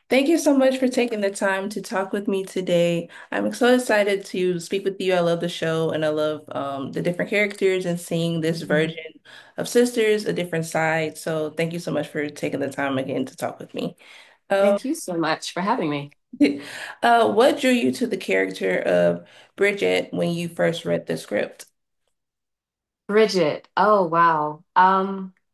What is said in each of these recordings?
Thank you so much for taking the time to talk with me today. I'm so excited to speak with you. I love the show and I love the different characters and seeing this Mhm. version of Sisters, a different side. So thank you so much for taking the time again to talk with me. Um, Thank you so much for having me. what drew you to the character of Bridget when you first read the script? Bridget. Oh, wow.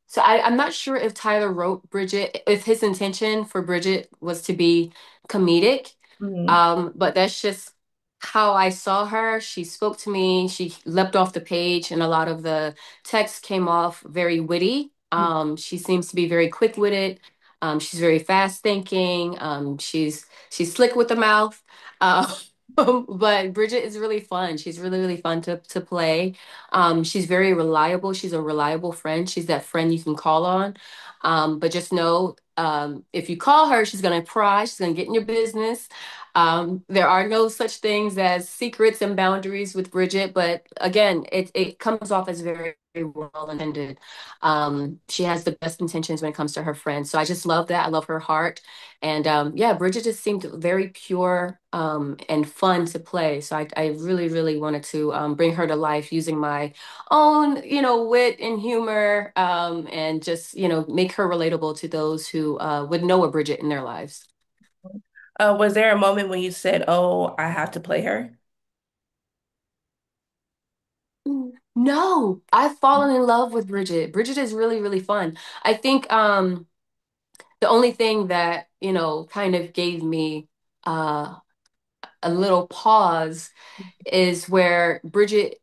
So I'm not sure if Tyler wrote Bridget, if his intention for Bridget was to be comedic. Mhm. But that's just how I saw her. She spoke to me, she leapt off the page, and a lot of the text came off very witty. She seems to be very quick-witted. She's very fast thinking. She's slick with the mouth. Uh, but Bridget is really fun. She's really, really fun to play. She's very reliable. She's a reliable friend. She's that friend you can call on. But just know, if you call her, she's going to pry. She's going to get in your business. There are no such things as secrets and boundaries with Bridget, but again, it comes off as very, very well intended. She has the best intentions when it comes to her friends. So I just love that. I love her heart. And yeah, Bridget just seemed very pure and fun to play. So I really, really wanted to bring her to life using my own, wit and humor, and just, make her relatable to those who would know a Bridget in their lives. Was there a moment when you said, "Oh, I have to play her"? No, I've fallen in love with Bridget. Bridget is really, really fun. I think the only thing that, kind of gave me uh, a little pause is where Bridget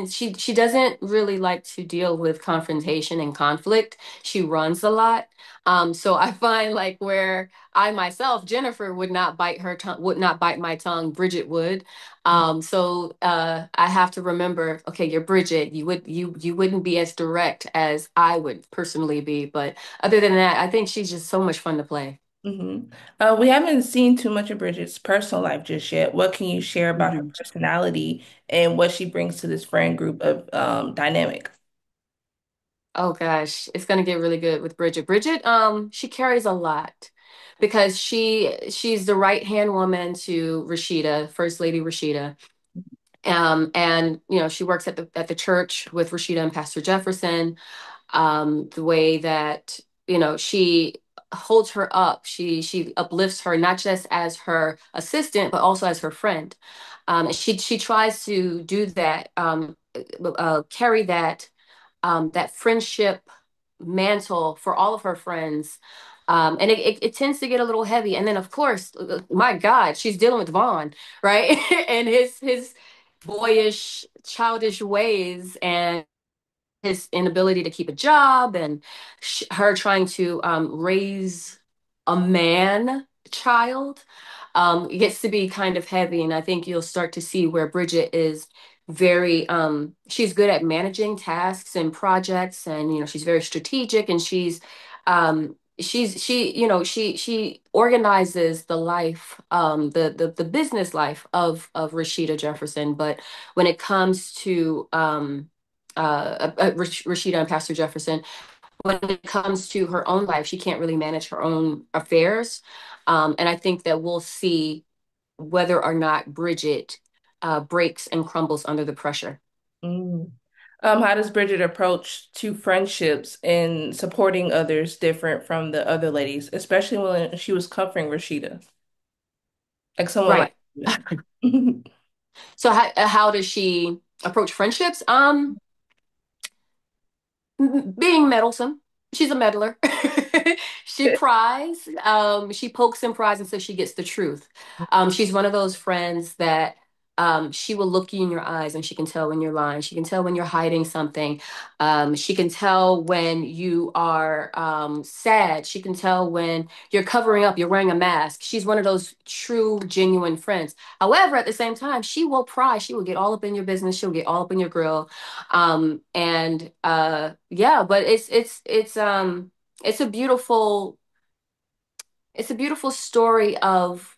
she doesn't really like to deal with confrontation and conflict. She runs a lot. So I find like where I myself, Jennifer, would not bite my tongue, Bridget would. I have to remember, okay, you're Bridget. You wouldn't be as direct as I would personally be. But other than that, I think she's just so much fun to play. We haven't seen too much of Bridget's personal life just yet. What can you share about her Mhm. personality and what she brings to this friend group of dynamic? Oh gosh, it's gonna get really good with Bridget. Bridget, she carries a lot because she's the right hand woman to Rashida, First Lady Rashida. And she works at the church with Rashida and Pastor Jefferson. The way that, she holds her up, she uplifts her not just as her assistant, but also as her friend. And she tries to do that, carry that friendship mantle for all of her friends. And it tends to get a little heavy. And then, of course, my God, she's dealing with Vaughn, right? And his boyish, childish ways and his inability to keep a job and her trying to raise a man child. It gets to be kind of heavy, and I think you'll start to see where Bridget is very she's good at managing tasks and projects, and she's very strategic, and she organizes the life, the business life of Rashida Jefferson. But when it comes to Rashida and Pastor Jefferson, when it comes to her own life, she can't really manage her own affairs. And I think that we'll see whether or not Bridget breaks and crumbles under the pressure. Mm. How does Bridget approach to friendships and supporting others different from the other ladies, especially when she was comforting Rashida, like someone like Right. you? So how does she approach friendships? Being meddlesome. She's a meddler. She pries. She pokes and pries until she gets the truth. She's one of those friends that she will look you in your eyes and she can tell when you're lying. She can tell when you're hiding something. She can tell when you are sad. She can tell when you're covering up, you're wearing a mask. She's one of those true, genuine friends. However, at the same time, she will pry. She will get all up in your business. She'll get all up in your grill. And yeah, but it's a beautiful story of,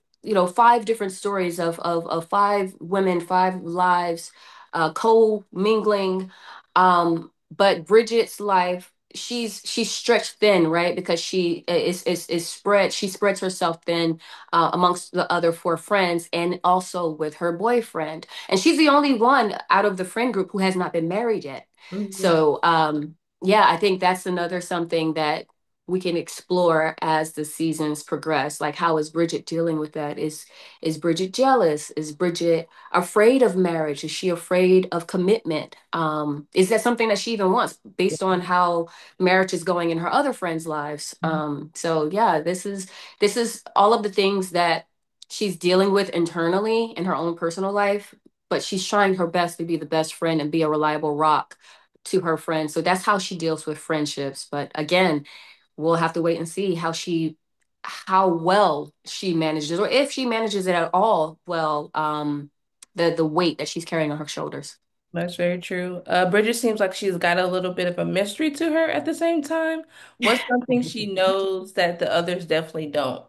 five different stories of five women, five lives, co-mingling. But Bridget's life, she's stretched thin, right? Because she is spread. She spreads herself thin amongst the other four friends, and also with her boyfriend. And she's the only one out of the friend group who has not been married yet. Mhm. So yeah, I think that's another something that we can explore as the seasons progress. Like, how is Bridget dealing with that? Is Bridget jealous? Is Bridget afraid of marriage? Is she afraid of commitment? Is that something that she even wants based on how marriage is going in her other friends' lives? So yeah, this is all of the things that she's dealing with internally in her own personal life, but she's trying her best to be the best friend and be a reliable rock to her friends. So that's how she deals with friendships. But again, we'll have to wait and see how well she manages, or if she manages it at all well, the weight that she's carrying on her shoulders. That's very true. Bridget seems like she's got a little bit of a mystery to her at the same time. What's something she knows that the others definitely don't?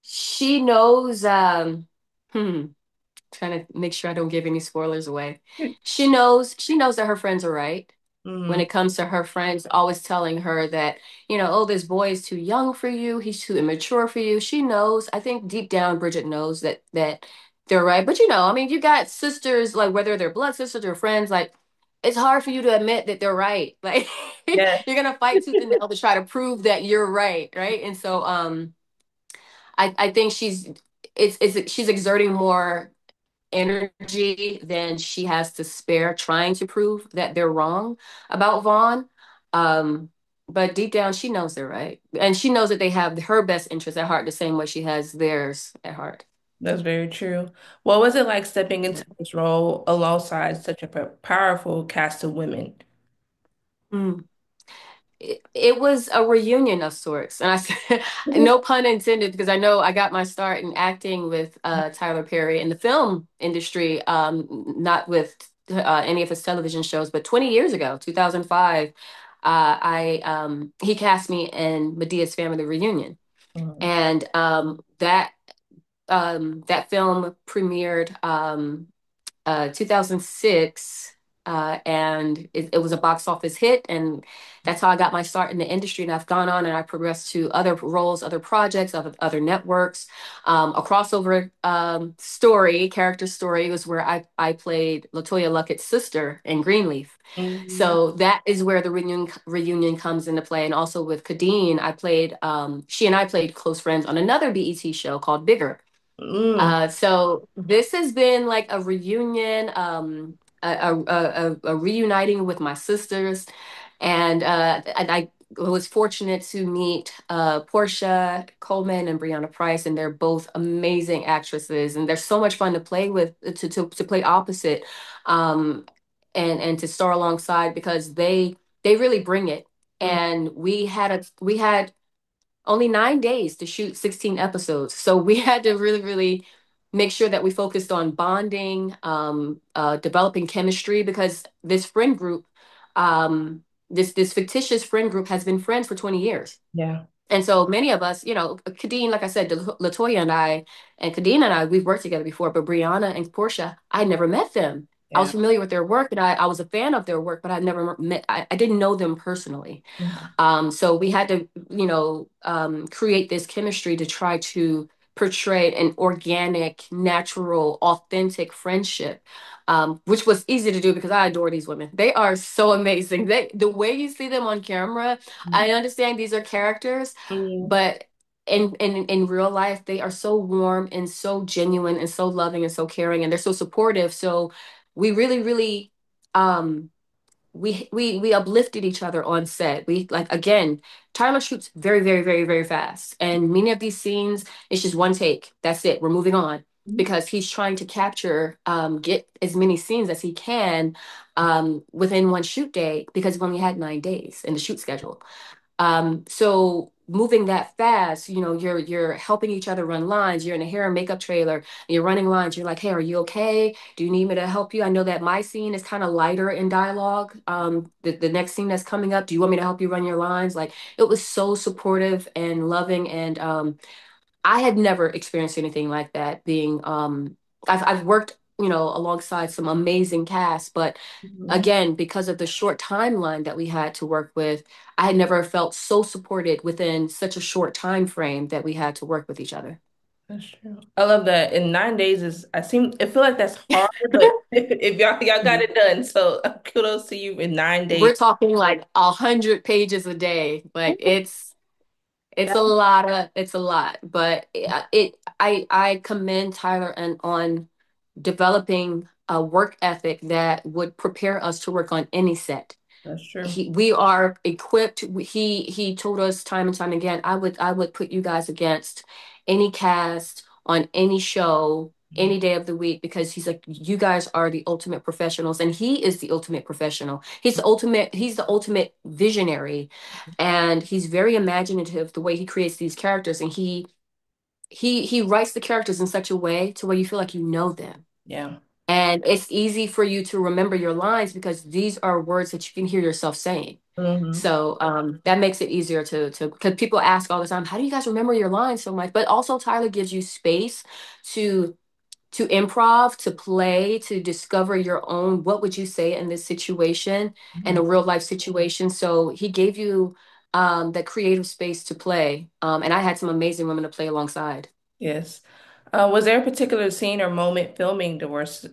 She knows, trying to make sure I don't give any spoilers away. She knows that her friends are right. When Mm-hmm. it comes to her friends always telling her that, oh, this boy is too young for you, he's too immature for you. She knows, I think deep down Bridget knows that they're right. But I mean, you got sisters, like whether they're blood sisters or friends, like it's hard for you to admit that they're right. Like Yeah, you're gonna fight tooth and nail to try to prove that you're right, right? And so I think she's exerting more energy than she has to spare trying to prove that they're wrong about Vaughn. Um, but deep down, she knows they're right. And she knows that they have her best interests at heart the same way she has theirs at heart. that's very true. What was it like stepping Yeah. into this role alongside such a powerful cast of women? Mm. It was a reunion of sorts. And I said, no pun intended, because I know I got my start in acting with Tyler Perry in the film industry, not with any of his television shows, but 20 years ago, 2005, he cast me in Medea's Family Reunion. Mhm. And that film premiered 2006, and it was a box office hit, and that's how I got my start in the industry. And I've gone on and I progressed to other roles, other projects, other networks. A crossover character story was where I played Latoya Luckett's sister in Greenleaf. Mhm. So that is where the reunion comes into play. And also with Kadeen, she and I played close friends on another BET show called Bigger. Mm. So this has been like a reunion, a reuniting with my sisters, and I was fortunate to meet Portia Coleman and Brianna Price, and they're both amazing actresses, and they're so much fun to play with, to play opposite, um, and to star alongside because they really bring it. Mm. And we had only 9 days to shoot 16 episodes. So we had to really, really make sure that we focused on bonding, developing chemistry, because this friend group, this fictitious friend group has been friends for 20 years. Yeah. And so many of us, Kadeen, like I said, Latoya and Kadeen and I, we've worked together before, but Brianna and Portia, I never met them. I was Yeah. familiar with their work and I was a fan of their work, but I never met, I didn't know them personally. Mhm. So we had to, create this chemistry to try to portray an organic, natural, authentic friendship, which was easy to do because I adore these women. They are so amazing. The way you see them on camera, I understand these are characters, Mhm. but in real life, they are so warm and so genuine and so loving and so caring, and they're so supportive. So we really, really, um, we uplifted each other on set. We like again, Tyler shoots very, very, very, very fast. And many of these scenes, it's just one take. That's it. We're moving on. Because he's trying to capture, get as many scenes as he can within one shoot day because we only had 9 days in the shoot schedule. So moving that fast, you're helping each other run lines. You're in a hair and makeup trailer, and you're running lines. You're like, "Hey, are you okay? Do you need me to help you? I know that my scene is kind of lighter in dialogue. The next scene that's coming up, do you want me to help you run your lines?" Like it was so supportive and loving, and I had never experienced anything like that. I've worked alongside some amazing cast. But Mhm. again, because of the short timeline that we had to work with, I had never felt so supported within such a short time frame that we had to work with each other. That's true. I love that. In 9 days is I feel like that's hard, but if y'all got it done, so kudos to you in 9 days. We're talking like 100 pages a day. Like it's That, a lot, but I commend Tyler and on developing a work ethic that would prepare us to work on any set. that's true. We are equipped. He told us time and time again, I would put you guys against any cast on any show any day of the week, because he's like, you guys are the ultimate professionals, and he is the ultimate professional. He's the ultimate visionary, and he's very imaginative the way he creates these characters, and he writes the characters in such a way to where you feel like you know them. Yeah. And it's easy for you to remember your lines because these are words that you can hear yourself saying. Hmm. So that makes it easier to because people ask all the time, how do you guys remember your lines so much? But also Tyler gives you space to to improv, to play, to discover your own, what would you say in this situation, in a real life situation. So he gave you that creative space to play. And I had some amazing women to play alongside. Yes. Was there a particular scene or moment filming Divorce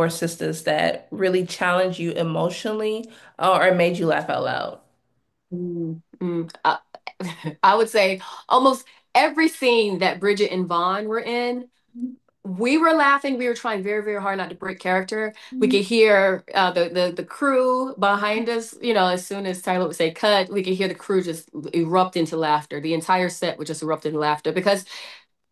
Sisters that really challenged you emotionally, or made you laugh out loud? Mm, mm. I would say almost every scene that Bridget and Vaughn were in, we were laughing. We were trying very, very hard not to break character. We Mhm. could hear the crew behind us. As soon as Tyler would say cut, we could hear the crew just erupt into laughter. The entire set would just erupt into laughter because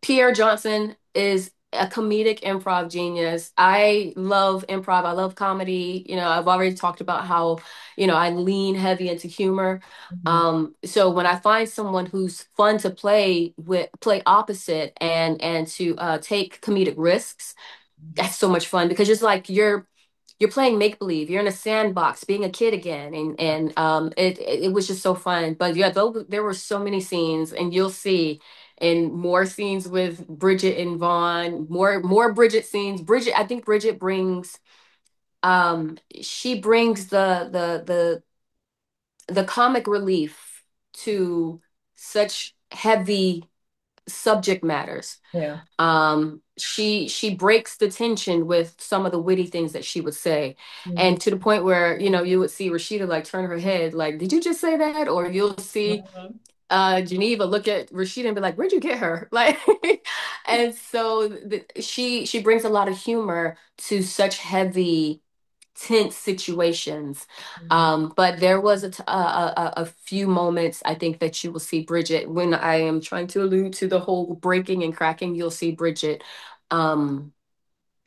Pierre Johnson is a comedic improv genius. I love improv. I love comedy. I've already talked about how, I lean heavy into humor. Mhm. So when I find someone who's fun to play opposite and to take comedic risks, that's so much fun because just like you're playing make believe. You're in a sandbox, being a kid again, and it was just so fun. But yeah, though there were so many scenes, and you'll see in more scenes with Bridget and Vaughn, more Bridget scenes. I think Bridget brings she brings the comic relief to such heavy subject matters. Yeah. She breaks the tension with some of the witty things that she would say, Mhm. and to the point where you would see Rashida like turn her head like, did you just say that? Or you'll see Mhm. Geneva look at Rashida and be like, where'd you get her? Like, and so she brings a lot of humor to such heavy tense situations. Mhm. But there was a few moments I think that you will see Bridget when I am trying to allude to the whole breaking and cracking. You'll see Bridget um,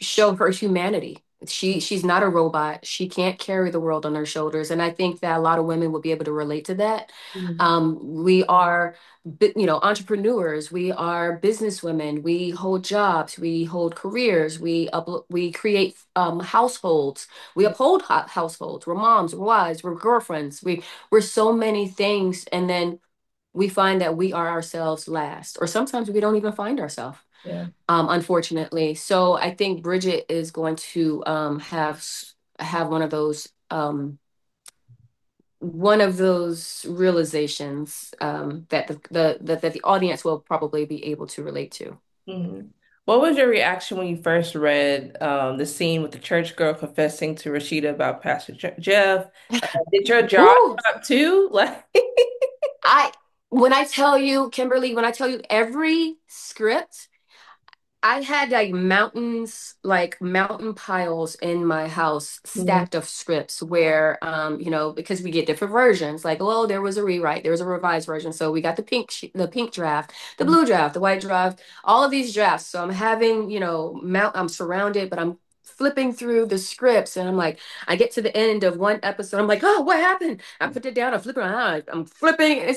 show her humanity. She's not a robot. She can't carry the world on her shoulders, and I think that a lot of women will be able to relate to that. Mhm. We are, entrepreneurs. We are businesswomen. We hold jobs. We hold careers. We create households. We uphold households. We're moms. We're wives. We're girlfriends. We're so many things, and then we find that we are ourselves last, or sometimes we don't even find ourselves, Yeah. unfortunately. So I think Bridget is going to have one of those realizations that the audience will probably be able to relate to. Mhm. What was your reaction when you first read the scene with the church girl confessing to Rashida about Pastor Jeff? Did your jaw Woo! drop too? Like, I When I tell you, Kimberly, when I tell you every script, I had like mountain piles in my house Mhm. stacked of scripts where, because we get different versions. Like, well, there was a rewrite, there was a revised version. So we got the pink draft, the blue draft, the white draft, all of these drafts. So I'm having, I'm surrounded, but I'm flipping through the scripts and I'm like, I get to the end of one episode. I'm like, oh, what happened? I put it down. I flip it around. I'm flipping.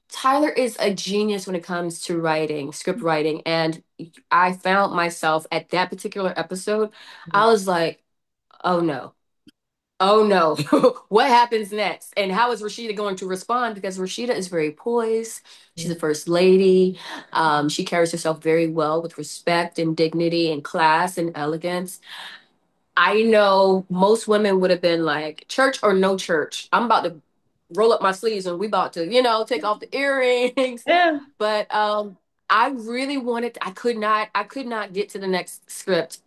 Tyler is a genius when it comes to writing, script writing. And I found myself at that particular episode, I was like, oh no. Oh no, what happens next? And how is Rashida going to respond? Because Rashida is very poised. She's a first lady. She carries herself very well with respect and dignity and class and elegance. I know most women would have been like, church or no church. I'm about to roll up my sleeves and we about to, take off the earrings. Yeah. But I really wanted, I could not get to the next script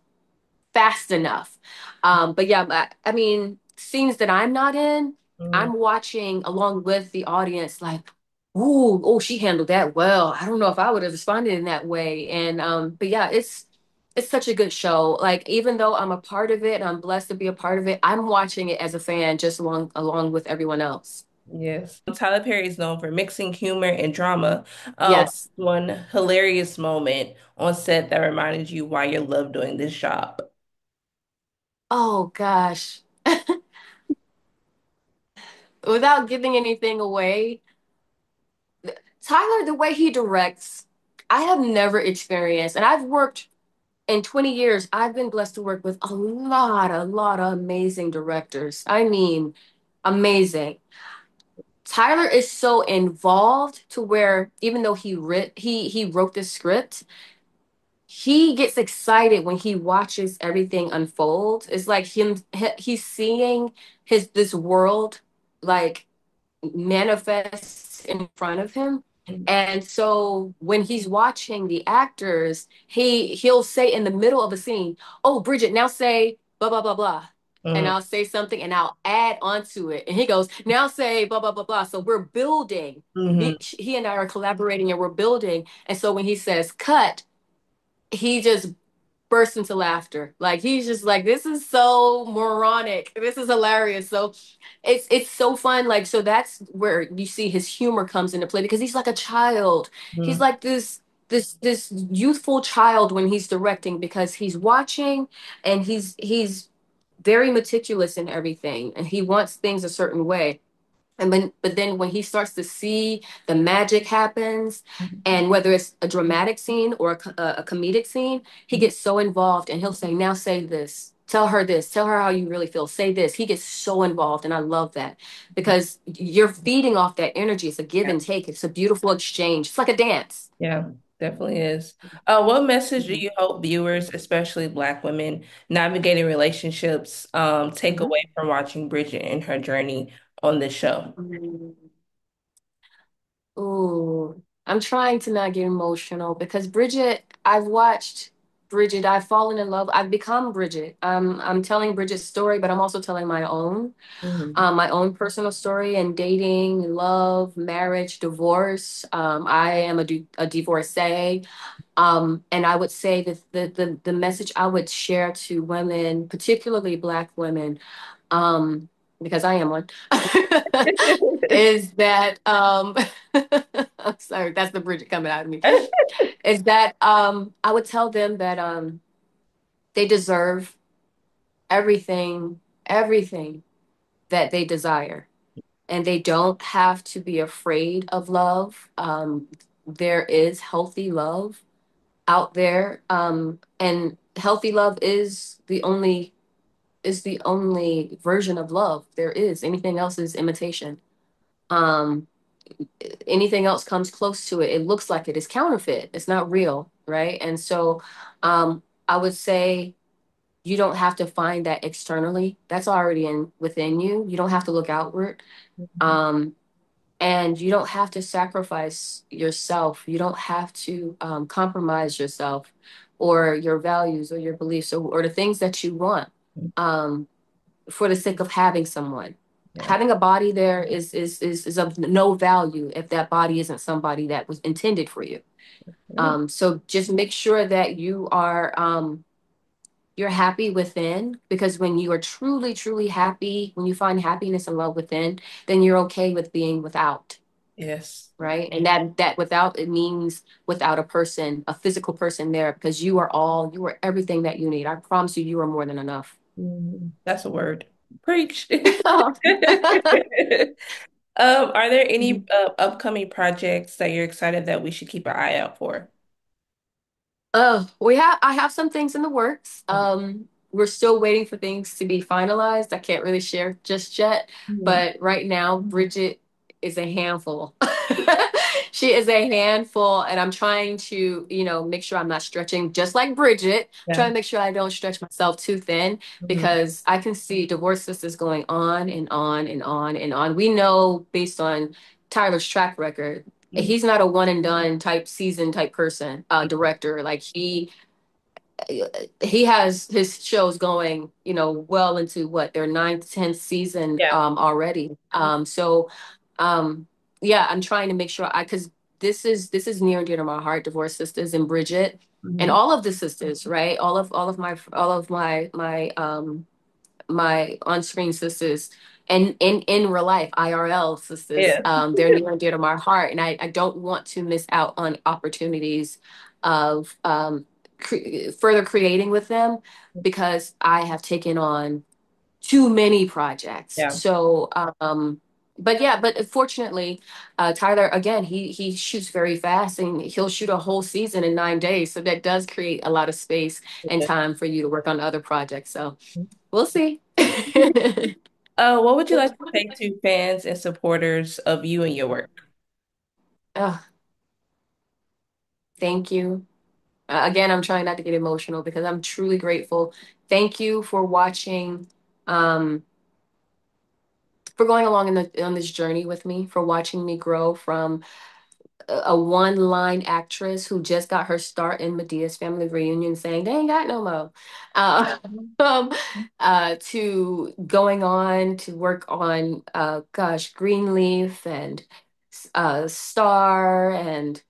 fast enough. But yeah, I mean, scenes that I'm not in, Mm, I'm watching along with the audience, like, ooh, oh, she handled that well. I don't know if I would have responded in that way. And but yeah, it's such a good show. Like, even though I'm a part of it, I'm blessed to be a part of it, I'm watching it as a fan just along with everyone else. yes. Tyler Perry is known for mixing humor and drama. Yes. One hilarious moment on set that reminded you why you love doing this job. Oh gosh. Without giving anything away, Tyler, the way he directs, I have never experienced, and I've worked in 20 years, I've been blessed to work with a lot of amazing directors. I mean, amazing. Tyler is so involved to where even though he wrote the script, he gets excited when he watches everything unfold. It's like he's seeing his this world like manifests in front of him. And so when he's watching the actors, he'll say in the middle of a scene, "Oh, Bridget, now say blah blah blah blah." And Mm, I'll say something and I'll add onto it. And he goes, "Now say blah blah blah blah." So we're building. mhm, He and I are collaborating and we're building. And so when he says cut, he just burst into laughter. Like he's just like, this is so moronic. This is hilarious. So it's so fun. Like, so that's where you see his humor comes into play because he's like a child. He's mhm, like this youthful child when he's directing because he's watching and he's very meticulous in everything and he wants things a certain way. But then when he starts to see the magic happens, mhm, and whether it's a dramatic scene or a comedic scene, he gets so involved and he'll say, "Now say this, tell her how you really feel, say this." He gets so involved, and I love that because you're feeding off that energy. It's a give yeah, and take. It's a beautiful exchange. It's like a dance. yeah, definitely is. What message do you hope viewers, especially Black women, navigating relationships, take Mhm. away from watching Bridget and her journey on this show? Mhm. Ooh, I'm trying to not get emotional because Bridget, I've watched Bridget, I've fallen in love, I've become Bridget. I'm telling Bridget's story, but I'm also telling Mhm, my own personal story and dating, love, marriage, divorce. I am a divorcee. And I would say that the message I would share to women, particularly Black women, um, because I am one, is that I'm sorry, that's the Bridget coming out of me. Is that I would tell them that they deserve everything, everything that they desire. And they don't have to be afraid of love. There is healthy love out there. And healthy love is the only version of love there is. Anything else is imitation. Um, Anything else comes close to it, it looks like it is counterfeit. It's not real, right? And so I would say you don't have to find that externally. That's already in within you. You don't have to look outward. mhm, Um, and you don't have to sacrifice yourself. You don't have to compromise yourself or your values or your beliefs or the things that you want. Um, for the sake of having someone. yeah, Having a body there is of no value if that body isn't somebody that was intended for you. yeah, So just make sure that you're happy within, because when you are truly, truly happy, when you find happiness and love within, then you're okay with being without, yes. right? And that without, it means without a person, a physical person there, because you are everything that you need. I promise you, you are more than enough. Mhm. That's a word. Preach. Are there any upcoming projects that you're excited that we should keep an eye out for? I have some things in the works. we're still waiting for things to be finalized. I can't really share just yet, Mhm. but right now, Bridget is a handful. She is a handful, and I'm trying to, make sure I'm not stretching just like Bridget. Yeah. Trying to make sure I don't stretch myself too thin Mhm. because I can see divorce sisters going on and on and on and on. We know based on Tyler's track record, Mhm. he's not a one and done type season type person, director. Like he has his shows going, well into what their ninth, 10th season Yeah. already. Um, yeah, I'm trying to make sure because this is near and dear to my heart, Divorce Sisters and Bridget and Mhm. all of the sisters, right? All of my on-screen sisters and in real life IRL sisters, Yeah. they're near and dear to my heart, and I don't want to miss out on opportunities of further creating with them because I have taken on too many projects. Yeah. So but fortunately, Tyler, again, he shoots very fast and he'll shoot a whole season in 9 days, so that does create a lot of space and Yeah. time for you to work on other projects. So we'll see. What would you like to say to fans and supporters of you and your work? Oh, thank you. Again, I'm trying not to get emotional because I'm truly grateful. Thank you for watching, um, for going along on this journey with me, for watching me grow from a one-line actress who just got her start in Medea's family reunion saying they ain't got no mo. Uh, um, to going on to work on, gosh, Greenleaf and Star and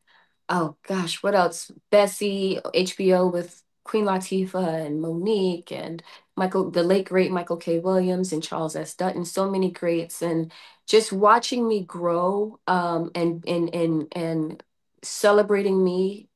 oh gosh, what else? Bessie, HBO with Queen Latifah and Monique and the late great Michael K. Williams and Charles S. Dutton, so many greats, and just watching me grow, and celebrating me,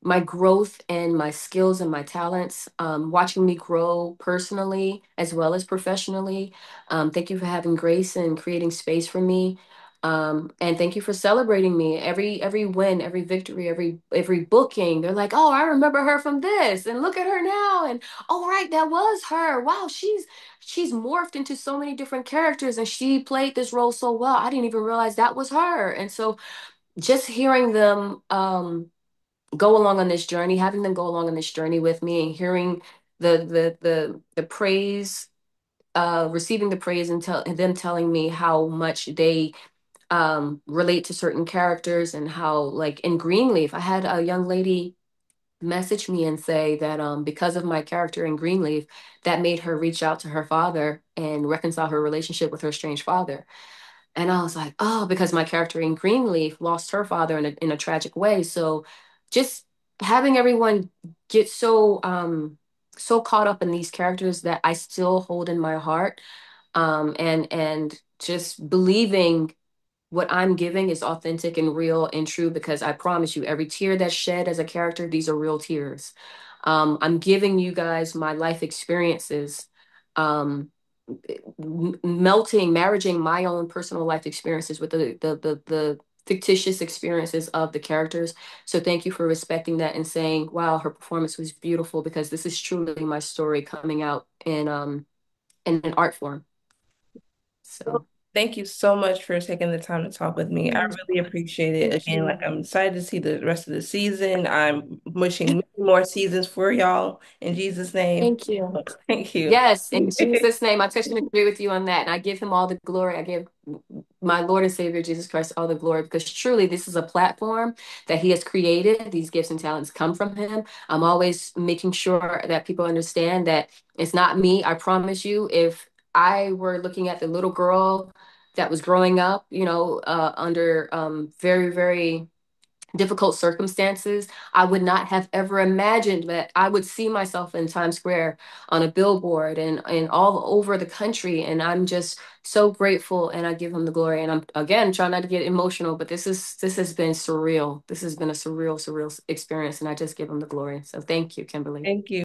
my growth and my skills and my talents, watching me grow personally as well as professionally. Thank you for having grace and creating space for me. And thank you for celebrating me. Every win, every victory, every booking. They're like, oh, I remember her from this, and look at her now. And oh, right, that was her. Wow, she's morphed into so many different characters, and she played this role so well. I didn't even realize that was her. And so just hearing them go along on this journey, having them go along on this journey with me and hearing the praise, receiving the praise and them telling me how much they relate to certain characters and how like in Greenleaf, I had a young lady message me and say that because of my character in Greenleaf, that made her reach out to her father and reconcile her relationship with her estranged father. And I was like, oh, because my character in Greenleaf lost her father in a tragic way. So just having everyone get so caught up in these characters that I still hold in my heart, and just believing what I'm giving is authentic and real and true because I promise you, every tear that's shed as a character, these are real tears. I'm giving you guys my life experiences. Um, marrying my own personal life experiences with the fictitious experiences of the characters. So thank you for respecting that and saying, wow, her performance was beautiful because this is truly my story coming out in an art form. Well, So thank you so much for taking the time to talk with me. I yeah, really appreciate it. thank Again, like you. I'm excited to see the rest of the season. I'm wishing many more seasons for y'all in Jesus' name. Thank you. Thank you. Yes, in Jesus' name, I touch and agree with you on that. And I give him all the glory. I give my Lord and Savior Jesus Christ all the glory because truly this is a platform that he has created. These gifts and talents come from him. I'm always making sure that people understand that it's not me. I promise you, if I were looking at the little girl that was growing up, under very, very difficult circumstances, I would not have ever imagined that I would see myself in Times Square on a billboard and all over the country. And I'm just so grateful and I give him the glory. And I'm again trying not to get emotional, but this has been surreal. This has been a surreal, surreal experience. And I just give him the glory. So thank you, Kimberly. Thank you.